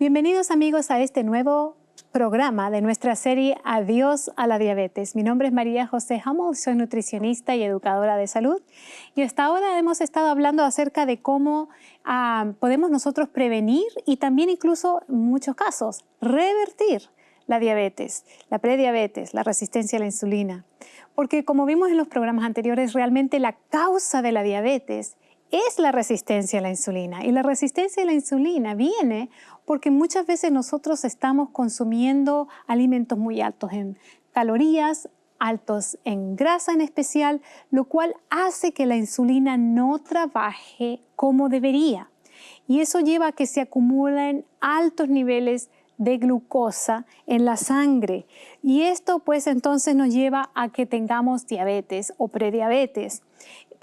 Bienvenidos amigos a este nuevo programa de nuestra serie Adiós a la diabetes. Mi nombre es María José Hummel, soy nutricionista y educadora de salud y hasta ahora hemos estado hablando acerca de cómo podemos nosotros prevenir y también incluso en muchos casos revertir la diabetes, la prediabetes, la resistencia a la insulina. Porque como vimos en los programas anteriores, realmente la causa de la diabetes es la resistencia a la insulina. Y la resistencia a la insulina viene porque muchas veces nosotros estamos consumiendo alimentos muy altos en calorías, altos en grasa en especial, lo cual hace que la insulina no trabaje como debería. Y eso lleva a que se acumulen altos niveles de glucosa en la sangre. Y esto pues entonces nos lleva a que tengamos diabetes o prediabetes.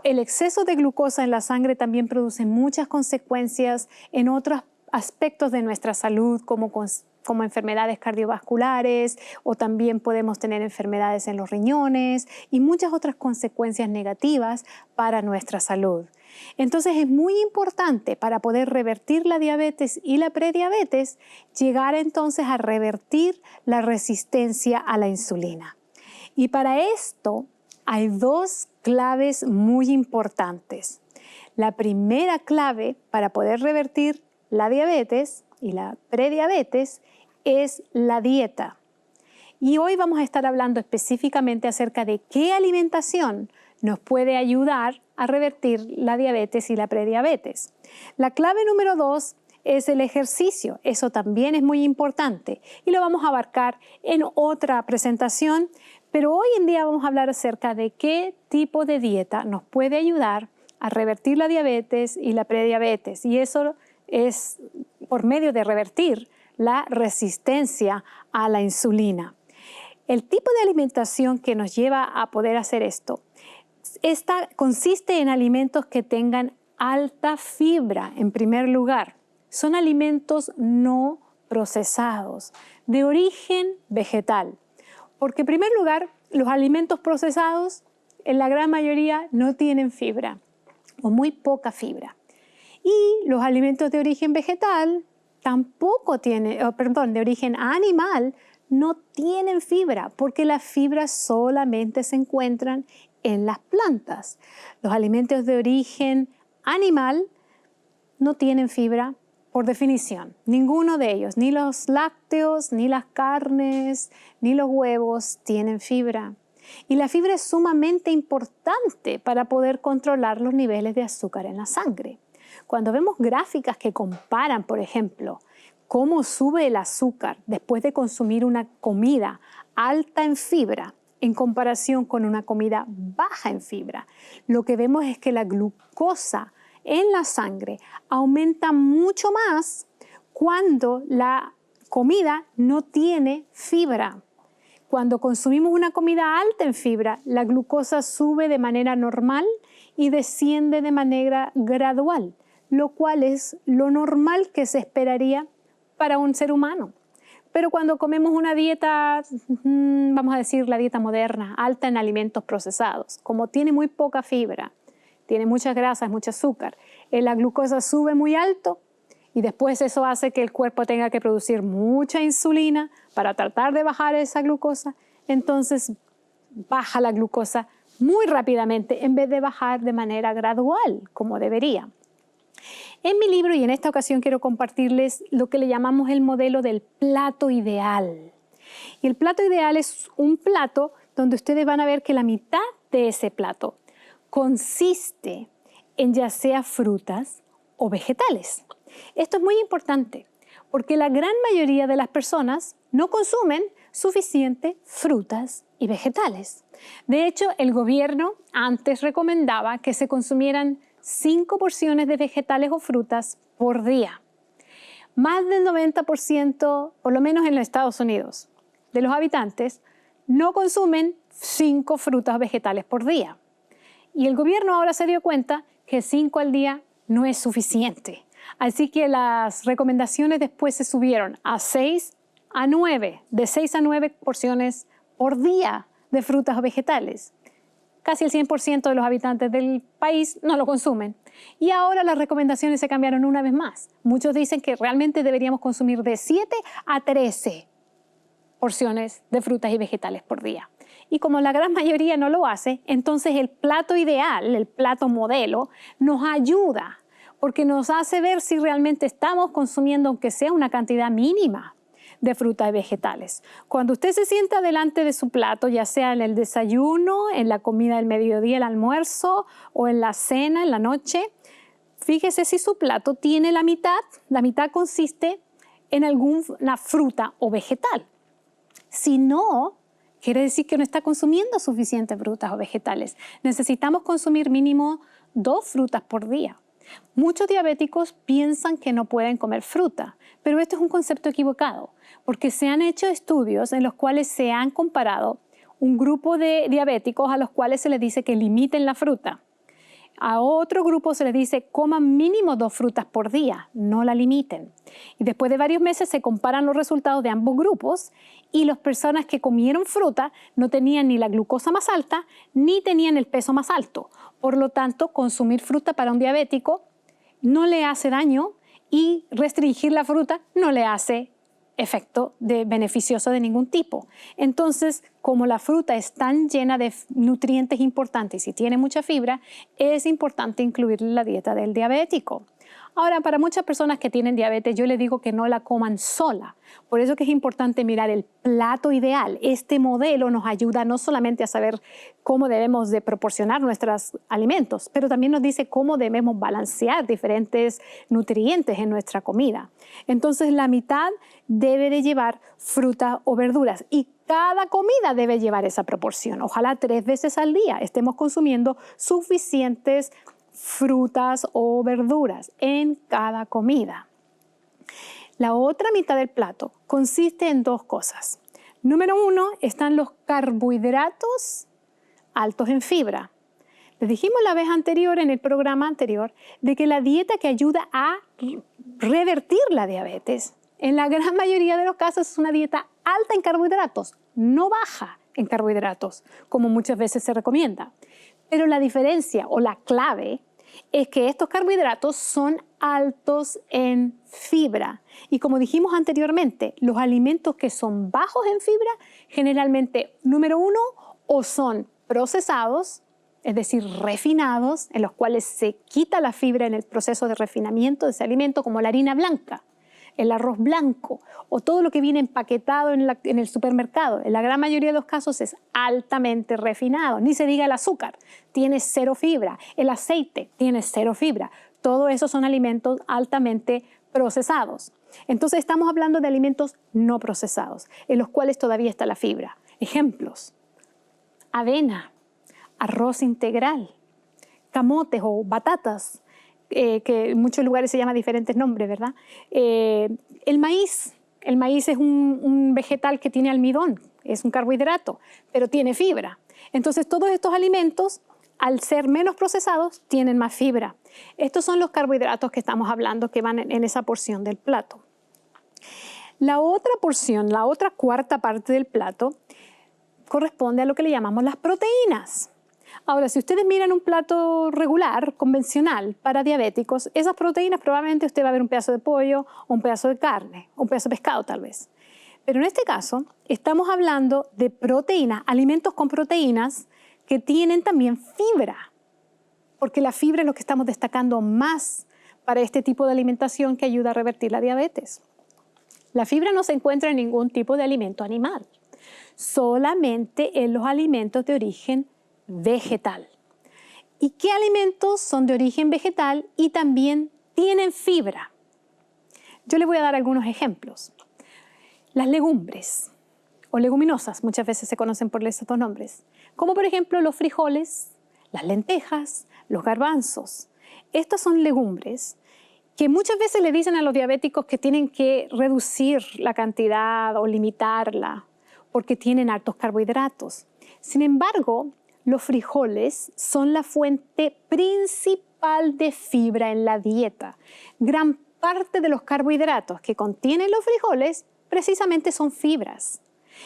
El exceso de glucosa en la sangre también produce muchas consecuencias en otros aspectos de nuestra salud, como enfermedades cardiovasculares, o también podemos tener enfermedades en los riñones y muchas otras consecuencias negativas para nuestra salud. Entonces es muy importante para poder revertir la diabetes y la prediabetes, llegar entonces a revertir la resistencia a la insulina. Y para esto hay dos claves muy importantes. La primera clave para poder revertir la diabetes y la prediabetes es la dieta. Y hoy vamos a estar hablando específicamente acerca de qué alimentación nos puede ayudar a revertir la diabetes y la prediabetes. La clave número 2 es el ejercicio. Eso también es muy importante y lo vamos a abarcar en otra presentación, pero hoy en día vamos a hablar acerca de qué tipo de dieta nos puede ayudar a revertir la diabetes y la prediabetes. Y eso es por medio de revertir la resistencia a la insulina. El tipo de alimentación que nos lleva a poder hacer esto, consiste en alimentos que tengan alta fibra en primer lugar. Son alimentos no procesados, de origen vegetal. Porque en primer lugar, los alimentos procesados, en la gran mayoría, no tienen fibra o muy poca fibra. Y los alimentos de origen vegetal tampoco tienen, de origen animal, no tienen fibra, porque las fibras solamente se encuentran en las plantas. Los alimentos de origen animal no tienen fibra por definición. Ninguno de ellos, ni los lácteos, ni las carnes, ni los huevos tienen fibra. Y la fibra es sumamente importante para poder controlar los niveles de azúcar en la sangre. Cuando vemos gráficas que comparan, por ejemplo, cómo sube el azúcar después de consumir una comida alta en fibra en comparación con una comida baja en fibra, lo que vemos es que la glucosa en la sangre aumenta mucho más cuando la comida no tiene fibra. Cuando consumimos una comida alta en fibra, la glucosa sube de manera normal y desciende de manera gradual, lo cual es lo normal que se esperaría para un ser humano. Pero cuando comemos una dieta, vamos a decir la dieta moderna, alta en alimentos procesados, como tiene muy poca fibra, tiene muchas grasas, mucho azúcar, la glucosa sube muy alto y después eso hace que el cuerpo tenga que producir mucha insulina para tratar de bajar esa glucosa. Entonces baja la glucosa muy rápidamente en vez de bajar de manera gradual, como debería. En mi libro y en esta ocasión quiero compartirles lo que le llamamos el modelo del plato ideal. Y el plato ideal es un plato donde ustedes van a ver que la mitad de ese plato consiste en ya sea frutas o vegetales. Esto es muy importante porque la gran mayoría de las personas no consumen suficiente frutas y vegetales. De hecho, el gobierno antes recomendaba que se consumieran 5 porciones de vegetales o frutas por día. Más del 90%, por lo menos en los Estados Unidos, de los habitantes no consumen 5 frutas o vegetales por día. Y el gobierno ahora se dio cuenta que 5 al día no es suficiente. Así que las recomendaciones después se subieron a 6 a 9, de 6 a 9 porciones por día de frutas o vegetales. casi el 100% de los habitantes del país no lo consumen. Y ahora las recomendaciones se cambiaron una vez más. Muchos dicen que realmente deberíamos consumir de 7 a 13 porciones de frutas y vegetales por día. Y como la gran mayoría no lo hace, entonces el plato ideal, el plato modelo, nos ayuda porque nos hace ver si realmente estamos consumiendo, aunque sea una cantidad mínima de frutas y vegetales. Cuando usted se sienta delante de su plato, ya sea en el desayuno, en la comida del mediodía, el almuerzo o en la cena, en la noche, fíjese si su plato tiene la mitad consiste en alguna fruta o vegetal. Si no, quiere decir que no está consumiendo suficientes frutas o vegetales. Necesitamos consumir mínimo 2 frutas por día. Muchos diabéticos piensan que no pueden comer fruta, pero esto es un concepto equivocado, porque se han hecho estudios en los cuales se han comparado un grupo de diabéticos a los cuales se les dice que limiten la fruta. A otro grupo se les dice coman mínimo 2 frutas por día, no la limiten. Y después de varios meses se comparan los resultados de ambos grupos y las personas que comieron fruta no tenían ni la glucosa más alta ni tenían el peso más alto. Por lo tanto, consumir fruta para un diabético no le hace daño y restringir la fruta no le hace efecto beneficioso de ningún tipo. Entonces, como la fruta es tan llena de nutrientes importantes y tiene mucha fibra, es importante incluirla en la dieta del diabético. Ahora, para muchas personas que tienen diabetes, yo les digo que no la coman sola. Por eso que es importante mirar el plato ideal. Este modelo nos ayuda no solamente a saber cómo debemos de proporcionar nuestros alimentos, pero también nos dice cómo debemos balancear diferentes nutrientes en nuestra comida. Entonces, la mitad debe de llevar fruta o verduras y cada comida debe llevar esa proporción. Ojalá 3 veces al día estemos consumiendo suficientes frutas o verduras en cada comida. La otra mitad del plato consiste en 2 cosas. Número 1, están los carbohidratos altos en fibra. Les dijimos la vez anterior, en el programa anterior, de que la dieta que ayuda a revertir la diabetes, en la gran mayoría de los casos es una dieta alta en carbohidratos, no baja en carbohidratos, como muchas veces se recomienda. Pero la diferencia o la clave es que estos carbohidratos son altos en fibra. Y como dijimos anteriormente, los alimentos que son bajos en fibra, generalmente, número 1, o son procesados, es decir, refinados, en los cuales se quita la fibra en el proceso de refinamiento de ese alimento, como la harina blanca, el arroz blanco o todo lo que viene empaquetado en el supermercado. En la gran mayoría de los casos es altamente refinado. Ni se diga el azúcar, tiene 0 fibra. El aceite tiene 0 fibra. Todo eso son alimentos altamente procesados. Entonces estamos hablando de alimentos no procesados, en los cuales todavía está la fibra. Ejemplos: avena, arroz integral, camotes o batatas, que en muchos lugares se llama diferentes nombres, ¿verdad? El maíz es un vegetal que tiene almidón, es un carbohidrato, pero tiene fibra. Entonces todos estos alimentos, al ser menos procesados, tienen más fibra. Estos son los carbohidratos que estamos hablando que van en esa porción del plato. La otra porción, la otra cuarta parte del plato, corresponde a lo que le llamamos las proteínas. Ahora, si ustedes miran un plato regular, convencional, para diabéticos, esas proteínas probablemente usted va a ver un pedazo de pollo, o un pedazo de carne, o un pedazo de pescado tal vez. Pero en este caso, estamos hablando de proteínas, alimentos con proteínas que tienen también fibra, porque la fibra es lo que estamos destacando más para este tipo de alimentación que ayuda a revertir la diabetes. La fibra no se encuentra en ningún tipo de alimento animal, solamente en los alimentos de origen vegetal. ¿Y qué alimentos son de origen vegetal y también tienen fibra? Yo les voy a dar algunos ejemplos. Las legumbres o leguminosas, muchas veces se conocen por esos 2 nombres, como por ejemplo los frijoles, las lentejas, los garbanzos. Estas son legumbres que muchas veces le dicen a los diabéticos que tienen que reducir la cantidad o limitarla porque tienen altos carbohidratos. Sin embargo, los frijoles son la fuente principal de fibra en la dieta. Gran parte de los carbohidratos que contienen los frijoles precisamente son fibras.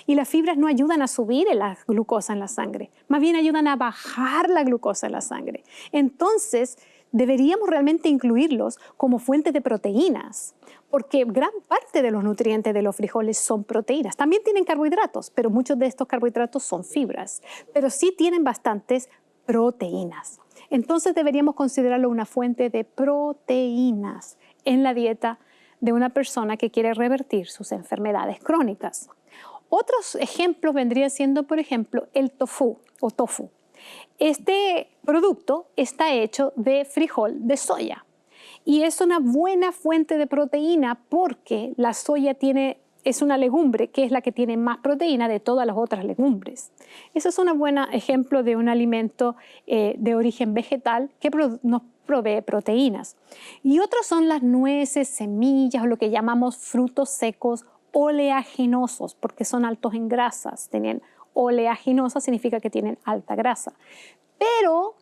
Y las fibras no ayudan a subir la glucosa en la sangre, más bien ayudan a bajar la glucosa en la sangre. Entonces, deberíamos realmente incluirlos como fuente de proteínas, porque gran parte de los nutrientes de los frijoles son proteínas. También tienen carbohidratos, pero muchos de estos carbohidratos son fibras, pero sí tienen bastantes proteínas. Entonces deberíamos considerarlo una fuente de proteínas en la dieta de una persona que quiere revertir sus enfermedades crónicas. Otros ejemplos vendrían siendo, por ejemplo, el tofu o tofu. Este producto está hecho de frijol de soya y es una buena fuente de proteína porque la soya es una legumbre que es la que tiene más proteína de todas las otras legumbres. Ese es un buen ejemplo de un alimento de origen vegetal que nos provee proteínas. Y otros son las nueces, semillas o lo que llamamos frutos secos oleaginosos porque son altos en grasas. Tienen oleaginosa significa que tienen alta grasa. Pero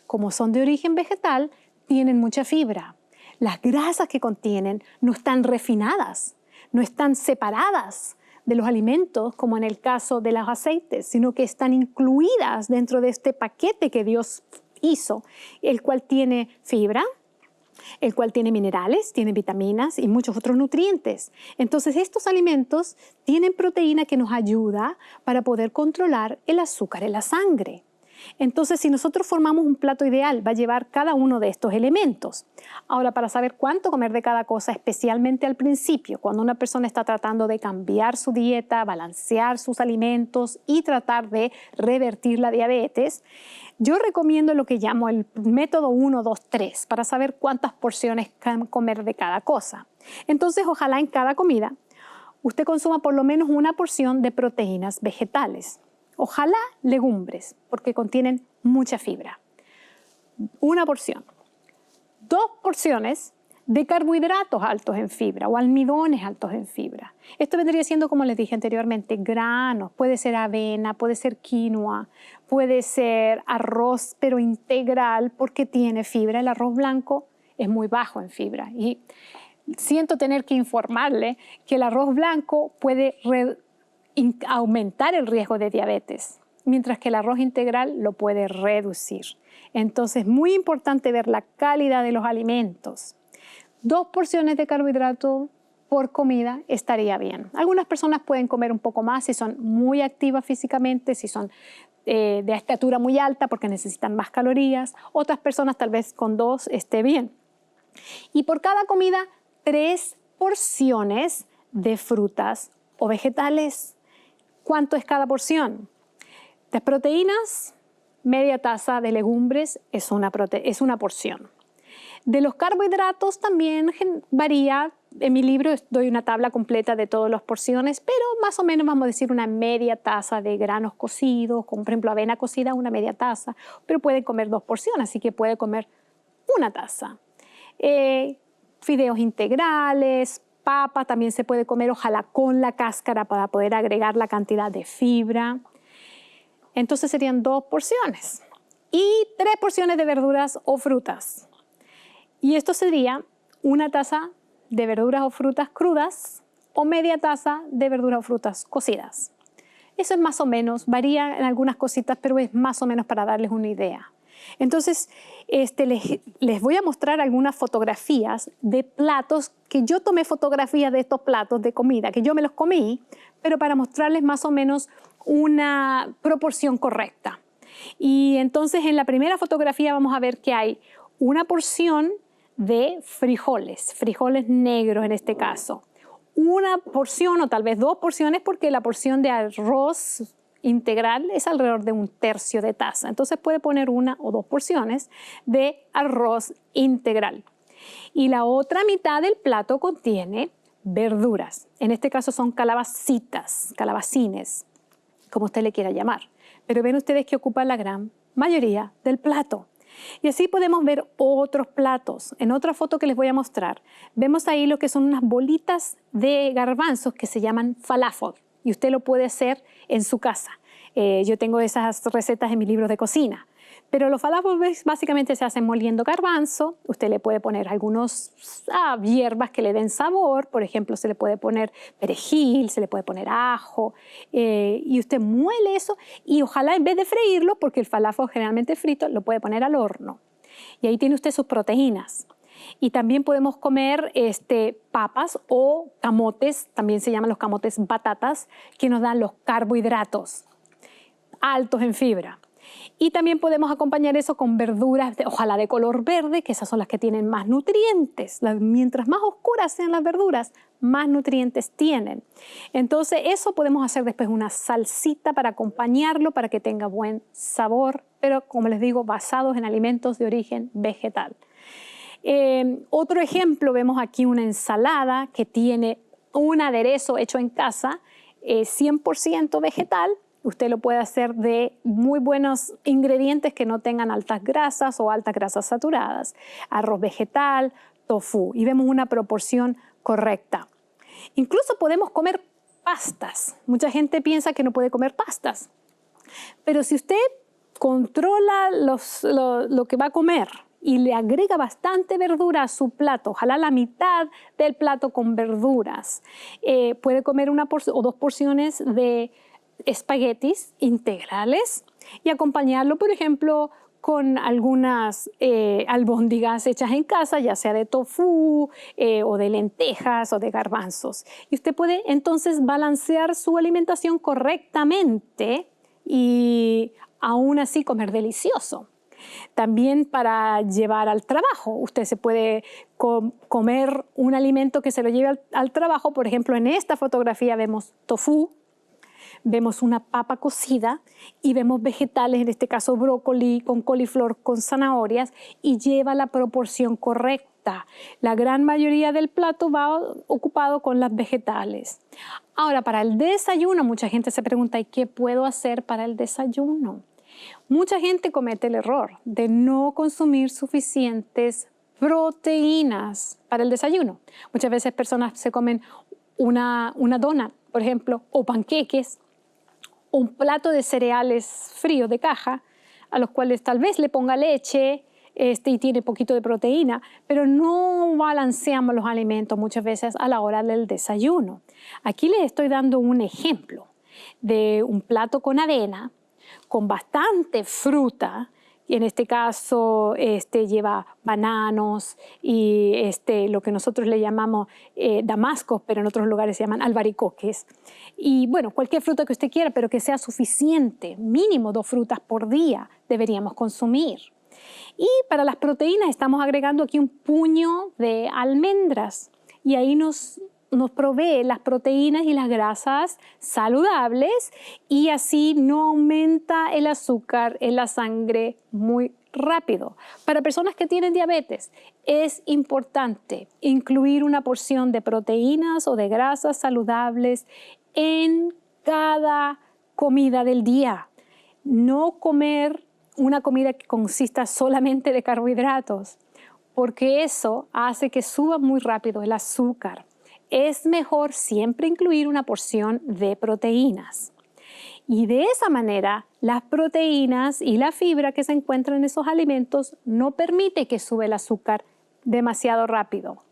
como son de origen vegetal, tienen mucha fibra. Las grasas que contienen no están refinadas, no están separadas de los alimentos, como en el caso de los aceites, sino que están incluidas dentro de este paquete que Dios hizo, el cual tiene fibra, el cual tiene minerales, tiene vitaminas y muchos otros nutrientes. Entonces, estos alimentos tienen proteína que nos ayuda para poder controlar el azúcar en la sangre. Entonces, si nosotros formamos un plato ideal, va a llevar cada uno de estos elementos. Ahora, para saber cuánto comer de cada cosa, especialmente al principio, cuando una persona está tratando de cambiar su dieta, balancear sus alimentos y tratar de revertir la diabetes, yo recomiendo lo que llamo el método 1, 2, 3, para saber cuántas porciones comer de cada cosa. Entonces, ojalá en cada comida usted consuma por lo menos una porción de proteínas vegetales. Ojalá legumbres, porque contienen mucha fibra. Una porción. 2 porciones de carbohidratos altos en fibra o almidones altos en fibra. Esto vendría siendo, como les dije anteriormente, granos. Puede ser avena, puede ser quinoa, puede ser arroz, pero integral porque tiene fibra. El arroz blanco es muy bajo en fibra. Y siento tener que informarle que el arroz blanco puede aumentar el riesgo de diabetes, mientras que el arroz integral lo puede reducir. Entonces, muy importante ver la calidad de los alimentos. 2 porciones de carbohidrato por comida estaría bien. Algunas personas pueden comer un poco más si son muy activas físicamente, si son de estatura muy alta porque necesitan más calorías. Otras personas tal vez con 2 esté bien. Y por cada comida, 3 porciones de frutas o vegetales. ¿Cuánto es cada porción? De proteínas, media taza de legumbres es una porción. De los carbohidratos también varía. En mi libro doy una tabla completa de todas las porciones, pero más o menos vamos a decir una media taza de granos cocidos, como por ejemplo avena cocida, una media taza, pero pueden comer 2 porciones, así que puede comer una taza. Fideos integrales, papa también se puede comer, ojalá con la cáscara para poder agregar la cantidad de fibra. Entonces serían 2 porciones. Y 3 porciones de verduras o frutas. Y esto sería una taza de verduras o frutas crudas o media taza de verduras o frutas cocidas. Eso es más o menos, varía en algunas cositas, pero es más o menos para darles una idea. Entonces, les voy a mostrar algunas fotografías de platos que yo tomé fotografías de estos platos de comida, que yo me los comí, pero para mostrarles más o menos una proporción correcta. Y entonces en la primera fotografía vamos a ver que hay una porción de frijoles negros en este caso. Una porción o tal vez 2 porciones porque la porción de arroz integral es alrededor de 1/3 de taza. Entonces puede poner 1 o 2 porciones de arroz integral. Y la otra mitad del plato contiene verduras. En este caso son calabacitas, calabacines, como usted le quiera llamar. Pero ven ustedes que ocupa la gran mayoría del plato. Y así podemos ver otros platos. En otra foto que les voy a mostrar, vemos ahí lo que son unas bolitas de garbanzos que se llaman falafel. Y usted lo puede hacer en su casa. Yo tengo esas recetas en mi libro de cocina. Pero los falafels básicamente se hacen moliendo garbanzo. Usted le puede poner algunos hierbas que le den sabor. Por ejemplo, se le puede poner perejil, se le puede poner ajo. Y usted muele eso y ojalá en vez de freírlo, porque el falafel generalmente frito, lo puede poner al horno. Y ahí tiene usted sus proteínas. Y también podemos comer papas o camotes, también se llaman los camotes batatas, que nos dan los carbohidratos altos en fibra. Y también podemos acompañar eso con verduras, ojalá de color verde, que esas son las que tienen más nutrientes. Mientras más oscuras sean las verduras, más nutrientes tienen. Entonces eso podemos hacer después una salsita para acompañarlo, para que tenga buen sabor, pero como les digo, basados en alimentos de origen vegetal. Otro ejemplo, vemos aquí una ensalada que tiene un aderezo hecho en casa, 100% vegetal. Usted lo puede hacer de muy buenos ingredientes que no tengan altas grasas o altas grasas saturadas. Arroz vegetal, tofu, y vemos una proporción correcta. Incluso podemos comer pastas. Mucha gente piensa que no puede comer pastas. Pero si usted controla lo que va a comer y le agrega bastante verdura a su plato, ojalá la mitad del plato con verduras, puede comer una o dos porciones de espaguetis integrales y acompañarlo, por ejemplo, con algunas albóndigas hechas en casa, ya sea de tofu o de lentejas o de garbanzos. Y usted puede entonces balancear su alimentación correctamente y aún así comer delicioso. También para llevar al trabajo, usted se puede comer un alimento que se lo lleve al trabajo. Por ejemplo, en esta fotografía vemos tofu, vemos una papa cocida y vemos vegetales, en este caso brócoli con coliflor con zanahorias, y lleva la proporción correcta. La gran mayoría del plato va ocupado con las vegetales. Ahora, para el desayuno, mucha gente se pregunta, ¿y qué puedo hacer para el desayuno? Mucha gente comete el error de no consumir suficientes proteínas para el desayuno. Muchas veces personas se comen una dona, por ejemplo, o panqueques, un plato de cereales fríos de caja, a los cuales tal vez le ponga leche y tiene poquito de proteína, pero no balanceamos los alimentos muchas veces a la hora del desayuno. Aquí les estoy dando un ejemplo de un plato con avena, con bastante fruta, y en este caso lleva bananos y lo que nosotros le llamamos damascos, pero en otros lugares se llaman albaricoques. Y bueno, cualquier fruta que usted quiera, pero que sea suficiente, mínimo 2 frutas por día deberíamos consumir. Y para las proteínas estamos agregando aquí un puño de almendras y ahí nos provee las proteínas y las grasas saludables y así no aumenta el azúcar en la sangre muy rápido. Para personas que tienen diabetes es importante incluir una porción de proteínas o de grasas saludables en cada comida del día. No comer una comida que consista solamente de carbohidratos, porque eso hace que suba muy rápido el azúcar. Es mejor siempre incluir una porción de proteínas. Y de esa manera, las proteínas y la fibra que se encuentran en esos alimentos no permite que sube el azúcar demasiado rápido.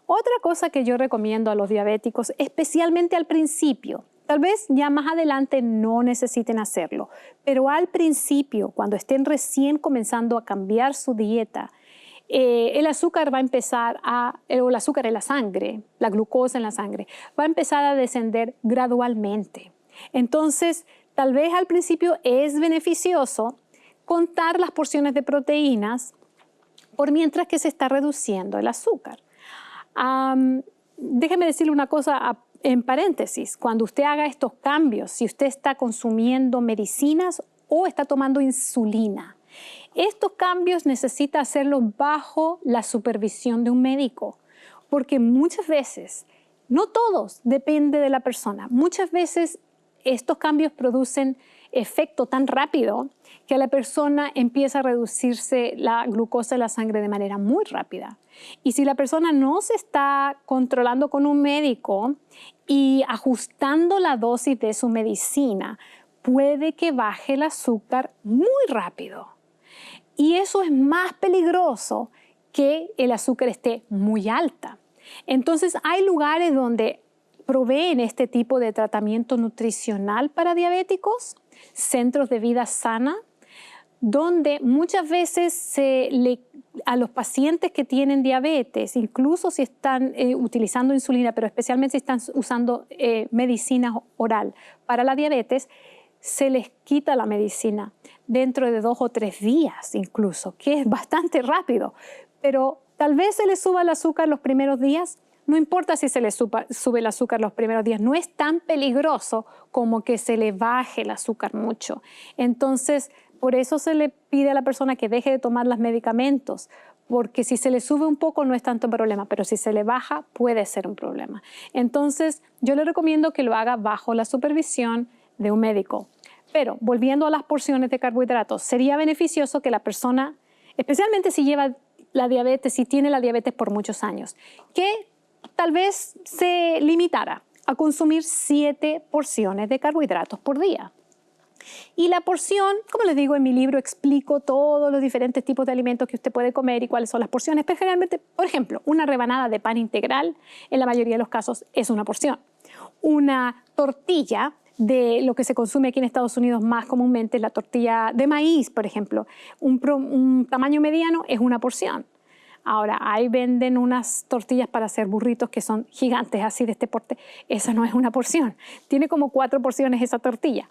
Otra cosa que yo recomiendo a los diabéticos, especialmente al principio, tal vez ya más adelante no necesiten hacerlo, pero al principio, cuando estén recién comenzando a cambiar su dieta, el azúcar va a empezar o el azúcar en la sangre, la glucosa en la sangre, va a empezar a descender gradualmente. Entonces, tal vez al principio es beneficioso contar las porciones de proteínas por mientras que se está reduciendo el azúcar. Déjeme decirle una cosa en paréntesis. Cuando usted haga estos cambios, si usted está consumiendo medicinas o está tomando insulina, estos cambios necesita hacerlos bajo la supervisión de un médico, porque muchas veces, no todos, depende de la persona, muchas veces estos cambios producen efecto tan rápido que a la persona empieza a reducirse la glucosa en la sangre de manera muy rápida. Y si la persona no se está controlando con un médico y ajustando la dosis de su medicina, puede que baje el azúcar muy rápido. Y eso es más peligroso que el azúcar esté muy alta. Entonces hay lugares donde proveen este tipo de tratamiento nutricional para diabéticos, centros de vida sana, donde muchas veces a los pacientes que tienen diabetes, incluso si están utilizando insulina, pero especialmente si están usando medicina oral para la diabetes, se les quita la medicina dentro de 2 o 3 días incluso, que es bastante rápido. Pero tal vez se les suba el azúcar los primeros días. No importa si se le sube el azúcar los primeros días, no es tan peligroso como que se le baje el azúcar mucho. Entonces, por eso se le pide a la persona que deje de tomar los medicamentos, porque si se le sube un poco no es tanto problema, pero si se le baja puede ser un problema. Entonces, yo le recomiendo que lo haga bajo la supervisión de un médico. Pero, volviendo a las porciones de carbohidratos, sería beneficioso que la persona, especialmente si lleva la diabetes, si tiene la diabetes por muchos años, que tal vez se limitara a consumir 7 porciones de carbohidratos por día. Y la porción, como les digo en mi libro, explico todos los diferentes tipos de alimentos que usted puede comer y cuáles son las porciones. Pero generalmente, por ejemplo, una rebanada de pan integral, en la mayoría de los casos, es una porción. Una tortilla de lo que se consume aquí en Estados Unidos más comúnmente, la tortilla de maíz, por ejemplo, un tamaño mediano es una porción. Ahora, ahí venden unas tortillas para hacer burritos que son gigantes, así de este porte. Esa no es una porción. Tiene como 4 porciones esa tortilla.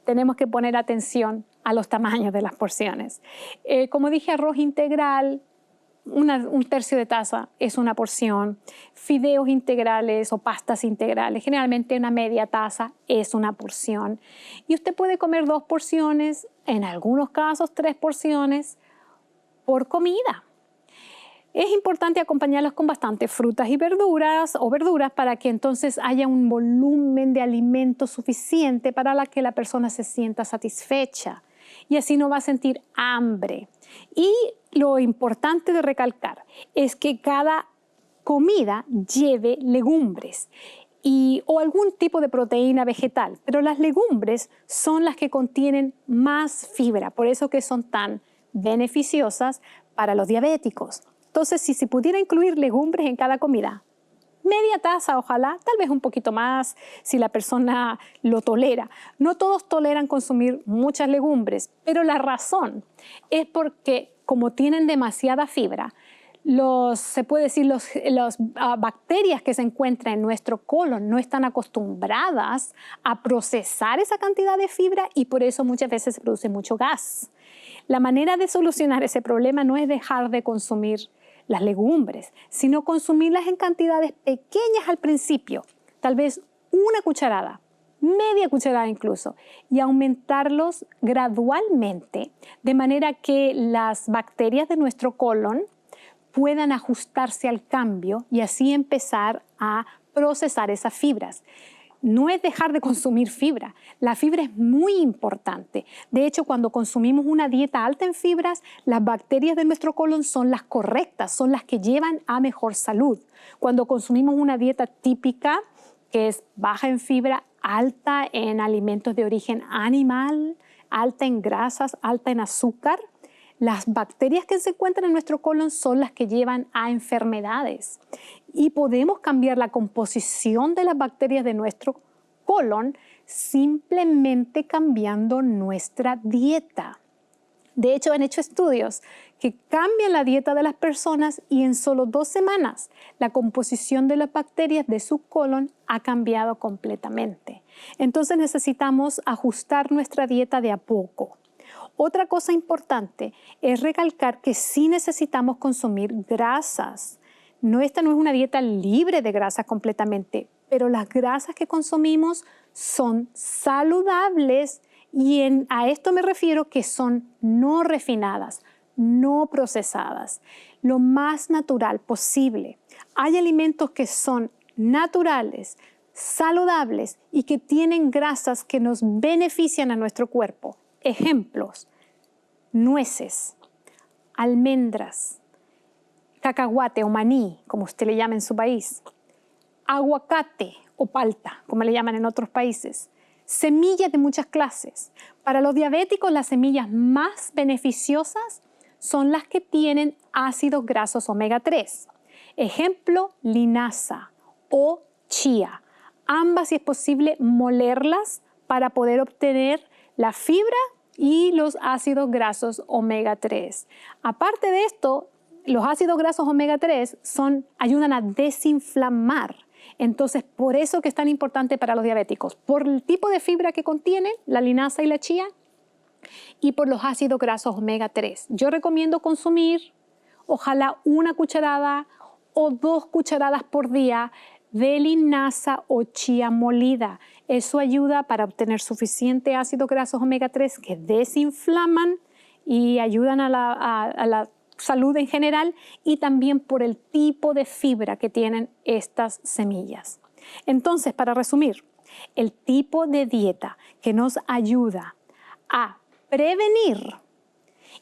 Tenemos que poner atención a los tamaños de las porciones. Como dije, arroz integral, un tercio de taza es una porción. Fideos integrales o pastas integrales, generalmente una media taza es una porción. Y usted puede comer 2 porciones, en algunos casos 3 porciones por comida. Es importante acompañarlas con bastantes frutas y verduras para que entonces haya un volumen de alimento suficiente para que la persona se sienta satisfecha y así no va a sentir hambre. Y lo importante de recalcar es que cada comida lleve legumbres o algún tipo de proteína vegetal, pero las legumbres son las que contienen más fibra, por eso que son tan beneficiosas para los diabéticos. Entonces, si se pudiera incluir legumbres en cada comida, media taza ojalá, tal vez un poquito más si la persona lo tolera. No todos toleran consumir muchas legumbres, pero la razón es porque como tienen demasiada fibra, se puede decir, las bacterias que se encuentran en nuestro colon no están acostumbradas a procesar esa cantidad de fibra y por eso muchas veces se produce mucho gas. La manera de solucionar ese problema no es dejar de consumir las legumbres, sino consumirlas en cantidades pequeñas al principio, tal vez una cucharada, media cucharada incluso, y aumentarlos gradualmente, de manera que las bacterias de nuestro colon puedan ajustarse al cambio y así empezar a procesar esas fibras. No es dejar de consumir fibra. La fibra es muy importante. De hecho, cuando consumimos una dieta alta en fibras, las bacterias de nuestro colon son las correctas, son las que llevan a mejor salud. Cuando consumimos una dieta típica, que es baja en fibra, alta en alimentos de origen animal, alta en grasas, alta en azúcar, las bacterias que se encuentran en nuestro colon son las que llevan a enfermedades. Y podemos cambiar la composición de las bacterias de nuestro colon simplemente cambiando nuestra dieta. De hecho, han hecho estudios que cambian la dieta de las personas y en solo 2 semanas la composición de las bacterias de su colon ha cambiado completamente. Entonces necesitamos ajustar nuestra dieta de a poco. Otra cosa importante es recalcar que sí necesitamos consumir grasas. Esta no es una dieta libre de grasas completamente, pero las grasas que consumimos son saludables y a esto me refiero que son no refinadas, no procesadas, lo más natural posible. Hay alimentos que son naturales, saludables y que tienen grasas que nos benefician a nuestro cuerpo. Ejemplos: nueces, almendras, cacahuate o maní, como usted le llama en su país, aguacate o palta, como le llaman en otros países, semillas de muchas clases. Para los diabéticos, las semillas más beneficiosas son las que tienen ácidos grasos omega 3. Ejemplo, linaza o chía. Ambas, si es posible, molerlas para poder obtener la fibra y los ácidos grasos omega 3. Aparte de esto, los ácidos grasos omega 3 ayudan a desinflamar. Entonces, por eso que es tan importante para los diabéticos, por el tipo de fibra que contienen, la linaza y la chía, y por los ácidos grasos omega 3. Yo recomiendo consumir, ojalá 1 cucharada o 2 cucharadas por día de linaza o chía molida. Eso ayuda para obtener suficiente ácidos grasos omega 3 que desinflaman y ayudan a la salud en general, y también por el tipo de fibra que tienen estas semillas. Entonces, para resumir, el tipo de dieta que nos ayuda a prevenir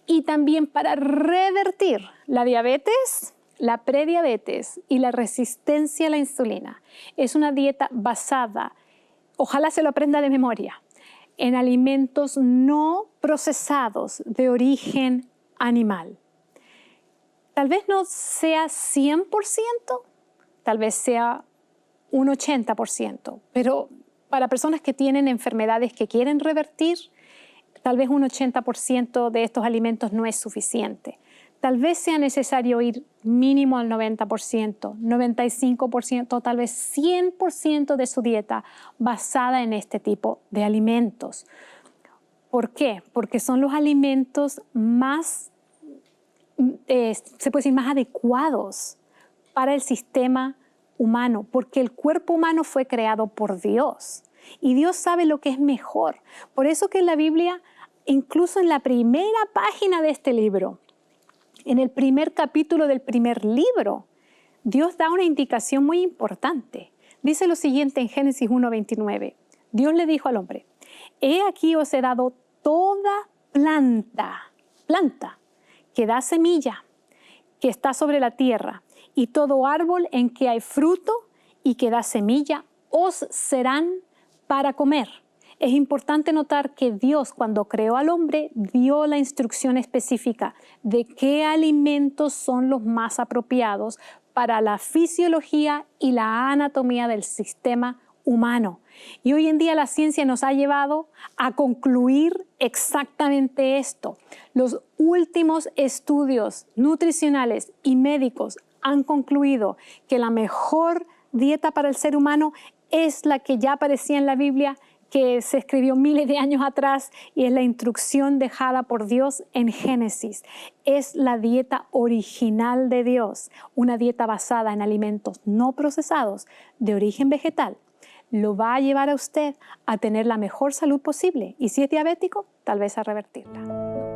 y también para revertir la diabetes, la prediabetes y la resistencia a la insulina es una dieta basada, ojalá se lo aprenda de memoria, en alimentos no procesados de origen animal. Tal vez no sea 100%, tal vez sea un 80%, pero para personas que tienen enfermedades que quieren revertir, tal vez un 80% de estos alimentos no es suficiente. Tal vez sea necesario ir mínimo al 90%, 95%, tal vez 100% de su dieta basada en este tipo de alimentos. ¿Por qué? Porque son los alimentos más se puede decir, más adecuados para el sistema humano, porque el cuerpo humano fue creado por Dios y Dios sabe lo que es mejor. Por eso que en la Biblia, incluso en la primera página de este libro, en el primer capítulo del primer libro, Dios da una indicación muy importante. Dice lo siguiente en Génesis 1:29. Dios le dijo al hombre: he aquí os he dado toda planta que da semilla, que está sobre la tierra, y todo árbol en que hay fruto y que da semilla, os serán para comer. Es importante notar que Dios, cuando creó al hombre, dio la instrucción específica de qué alimentos son los más apropiados para la fisiología y la anatomía del sistema humano. Y hoy en día la ciencia nos ha llevado a concluir exactamente esto. Los últimos estudios nutricionales y médicos han concluido que la mejor dieta para el ser humano es la que ya aparecía en la Biblia, que se escribió miles de años atrás, y es la instrucción dejada por Dios en Génesis. Es la dieta original de Dios, una dieta basada en alimentos no procesados de origen vegetal. Lo va a llevar a usted a tener la mejor salud posible, y si es diabético, tal vez a revertirla.